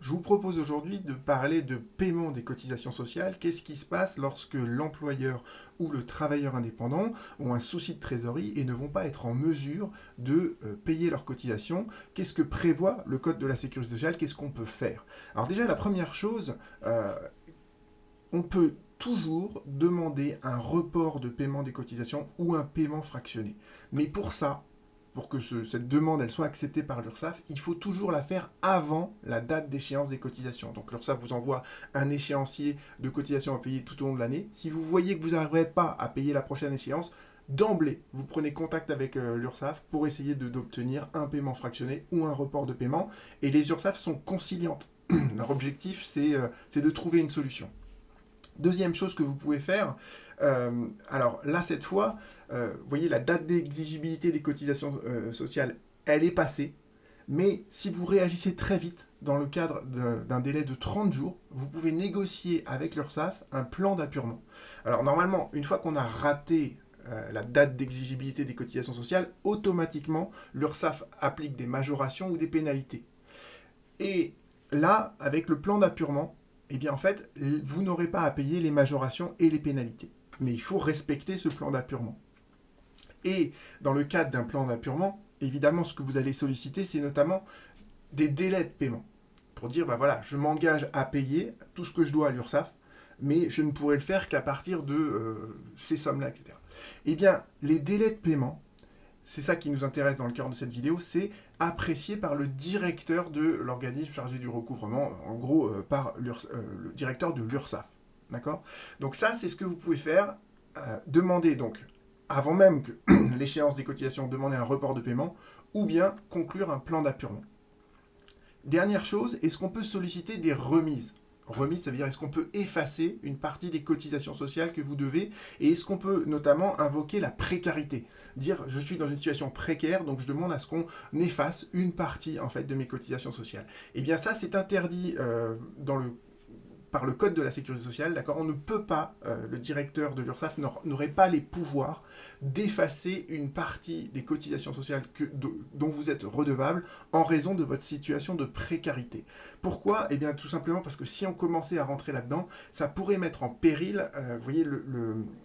Je vous propose aujourd'hui de parler de paiement des cotisations sociales. Qu'est-ce qui se passe lorsque l'employeur ou le travailleur indépendant ont un souci de trésorerie et ne vont pas être en mesure de payer leurs cotisations? Qu'est-ce que prévoit le Code de la sécurité sociale? Qu'est-ce qu'on peut faire? Alors déjà, la première chose, on peut toujours demander un report de paiement des cotisations ou un paiement fractionné. Mais pour ça, pour que cette demande elle soit acceptée par l'URSSAF, il faut toujours la faire avant la date d'échéance des cotisations. Donc l'URSSAF vous envoie un échéancier de cotisations à payer tout au long de l'année. Si vous voyez que vous n'arriverez pas à payer la prochaine échéance, d'emblée, vous prenez contact avec l'URSSAF pour essayer d'obtenir un paiement fractionné ou un report de paiement. Et les URSSAF sont conciliantes. Leur objectif, c'est de trouver une solution. Deuxième chose que vous pouvez faire, alors là cette fois, vous voyez la date d'exigibilité des cotisations sociales, elle est passée, mais si vous réagissez très vite, dans le cadre d'un délai de 30 jours, vous pouvez négocier avec l'URSSAF un plan d'appurement. Alors normalement, une fois qu'on a raté la date d'exigibilité des cotisations sociales, automatiquement l'URSSAF applique des majorations ou des pénalités. Et là, avec le plan d'appurement, eh bien en fait, vous n'aurez pas à payer les majorations et les pénalités. Mais il faut respecter ce plan d'appurement. Et dans le cadre d'un plan d'appurement, évidemment, ce que vous allez solliciter, c'est notamment des délais de paiement. Pour dire, ben voilà, je m'engage à payer tout ce que je dois à l'URSSAF, mais je ne pourrai le faire qu'à partir de ces sommes-là, etc. Eh bien, les délais de paiement, c'est ça qui nous intéresse dans le cœur de cette vidéo, c'est apprécié par le directeur de l'organisme chargé du recouvrement, en gros par le directeur de l'URSSAF. D'accord? Donc ça, c'est ce que vous pouvez faire. Demander donc, avant même que l'échéance des cotisations, demander un report de paiement, ou bien conclure un plan d'appurement. Dernière chose, est-ce qu'on peut solliciter des remises? Remise, ça veut dire est-ce qu'on peut effacer une partie des cotisations sociales que vous devez, et est-ce qu'on peut notamment invoquer la précarité, dire je suis dans une situation précaire donc je demande à ce qu'on efface une partie en fait de mes cotisations sociales. Et bien ça c'est interdit par le Code de la sécurité sociale, d'accord? On ne peut pas, le directeur de l'URSSAF n'aurait pas les pouvoirs d'effacer une partie des cotisations sociales dont vous êtes redevable en raison de votre situation de précarité. Pourquoi? Eh bien tout simplement parce que si on commençait à rentrer là-dedans, ça pourrait mettre en péril, vous voyez,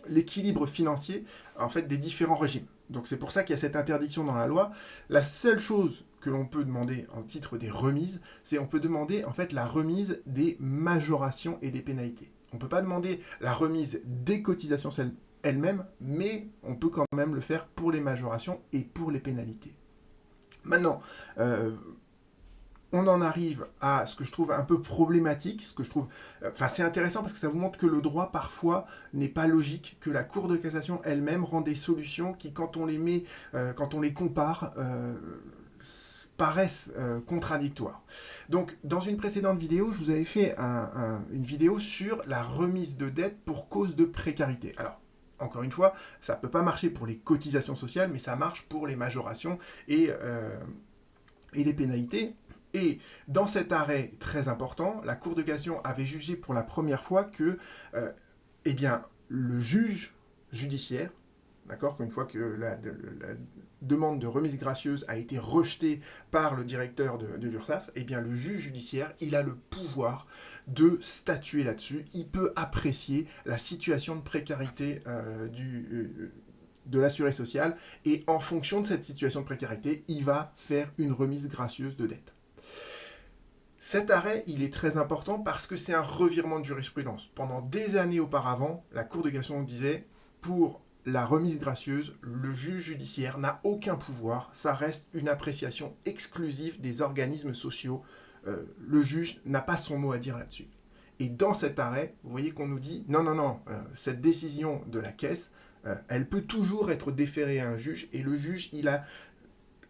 l'équilibre financier en fait, des différents régimes. Donc c'est pour ça qu'il y a cette interdiction dans la loi. La seule chose que l'on peut demander en titre des remises, c'est on peut demander en fait la remise des majorations et des pénalités. On ne peut pas demander la remise des cotisations elles-mêmes, mais on peut quand même le faire pour les majorations et pour les pénalités. Maintenant, on en arrive à ce que je trouve un peu problématique, ce que je trouve, c'est intéressant parce que ça vous montre que le droit parfois n'est pas logique, que la Cour de cassation elle-même rend des solutions qui, quand on les met, quand on les compare, paraissent contradictoires. Donc, dans une précédente vidéo, je vous avais fait une vidéo sur la remise de dette pour cause de précarité. Alors, encore une fois, ça ne peut pas marcher pour les cotisations sociales, mais ça marche pour les majorations et les pénalités. Et dans cet arrêt très important, la Cour de cassation avait jugé pour la première fois que eh bien, le juge judiciaire, d'accord, qu'une fois que la demande de remise gracieuse a été rejetée par le directeur de l'URSSAF, eh bien le juge judiciaire, il a le pouvoir de statuer là-dessus. Il peut apprécier la situation de précarité de l'assuré social, et en fonction de cette situation de précarité, il va faire une remise gracieuse de dette. Cet arrêt, il est très important parce que c'est un revirement de jurisprudence. Pendant des années auparavant, la Cour de cassation disait, pour la remise gracieuse, le juge judiciaire n'a aucun pouvoir, ça reste une appréciation exclusive des organismes sociaux. Le juge n'a pas son mot à dire là-dessus. Et dans cet arrêt, vous voyez qu'on nous dit, non, cette décision de la caisse, elle peut toujours être déférée à un juge, et le juge, il a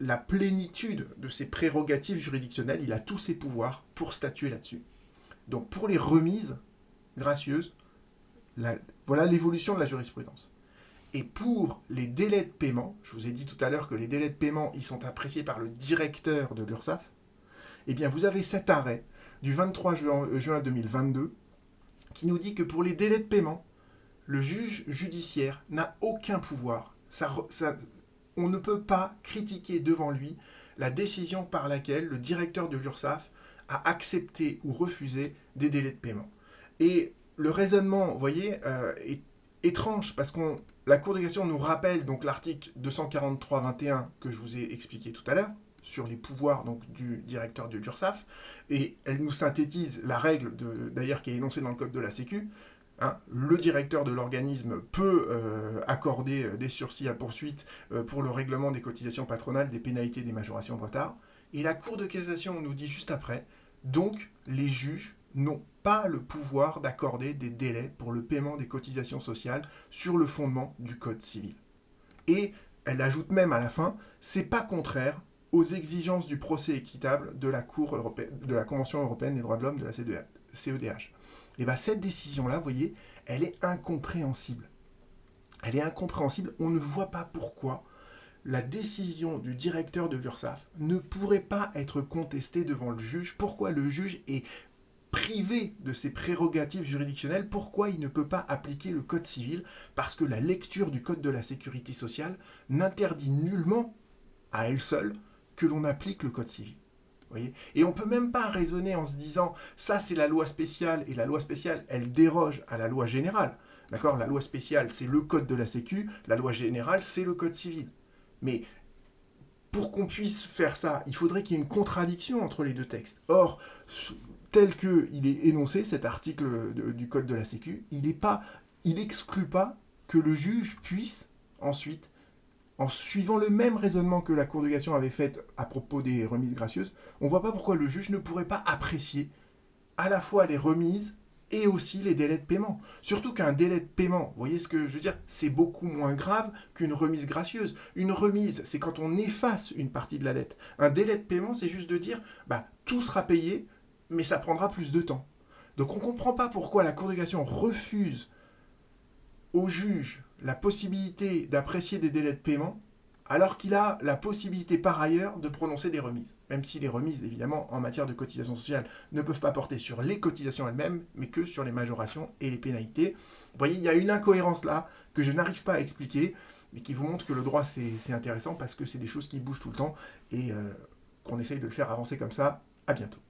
la plénitude de ses prérogatives juridictionnelles, il a tous ses pouvoirs pour statuer là-dessus. Donc pour les remises gracieuses, voilà l'évolution de la jurisprudence. Et pour les délais de paiement, je vous ai dit tout à l'heure que les délais de paiement, ils sont appréciés par le directeur de l'URSSAF, eh bien vous avez cet arrêt du 23 juin 2022 qui nous dit que pour les délais de paiement, le juge judiciaire n'a aucun pouvoir. On ne peut pas critiquer devant lui la décision par laquelle le directeur de l'URSSAF à accepter ou refuser des délais de paiement. Et le raisonnement, vous voyez, est étrange parce que la Cour de cassation nous rappelle donc l'article 243-21 que je vous ai expliqué tout à l'heure sur les pouvoirs donc, du directeur de l'URSSAF, et elle nous synthétise la règle d'ailleurs qui est énoncée dans le code de la Sécu. Hein, le directeur de l'organisme peut accorder des sursis à poursuite pour le règlement des cotisations patronales, des pénalités, des majorations de retard. Et la Cour de cassation nous dit juste après, donc les juges n'ont pas le pouvoir d'accorder des délais pour le paiement des cotisations sociales sur le fondement du Code civil. Et elle ajoute même à la fin, c'est pas contraire aux exigences du procès équitable de la Cour européenne, de la Convention européenne des droits de l'homme de la CEDH. Et bien cette décision-là, vous voyez, elle est incompréhensible. Elle est incompréhensible, on ne voit pas pourquoi la décision du directeur de l'URSSAF ne pourrait pas être contestée devant le juge. Pourquoi le juge est privé de ses prérogatives juridictionnelles, pourquoi il ne peut pas appliquer le Code civil? Parce que la lecture du Code de la sécurité sociale n'interdit nullement, à elle seule, que l'on applique le Code civil. Voyez, et on ne peut même pas raisonner en se disant ça c'est la loi spéciale et la loi spéciale elle déroge à la loi générale. D'accord? La loi spéciale c'est le code de la Sécu, la loi générale c'est le code civil. Mais pour qu'on puisse faire ça, il faudrait qu'il y ait une contradiction entre les deux textes. Or, tel qu'il est énoncé, cet article du code de la Sécu, il n'exclut pas que le juge puisse ensuite, en suivant le même raisonnement que la Cour de cassation avait fait à propos des remises gracieuses, on ne voit pas pourquoi le juge ne pourrait pas apprécier à la fois les remises et aussi les délais de paiement. Surtout qu'un délai de paiement, vous voyez ce que je veux dire, c'est beaucoup moins grave qu'une remise gracieuse. Une remise, c'est quand on efface une partie de la dette. Un délai de paiement, c'est juste de dire, tout sera payé, mais ça prendra plus de temps. Donc on ne comprend pas pourquoi la Cour de cassation refuse au juge la possibilité d'apprécier des délais de paiement, alors qu'il a la possibilité par ailleurs de prononcer des remises. Même si les remises, évidemment, en matière de cotisation sociale, ne peuvent pas porter sur les cotisations elles-mêmes, mais que sur les majorations et les pénalités. Vous voyez, il y a une incohérence là que je n'arrive pas à expliquer, mais qui vous montre que le droit, c'est intéressant parce que c'est des choses qui bougent tout le temps et qu'on essaye de le faire avancer comme ça. À bientôt.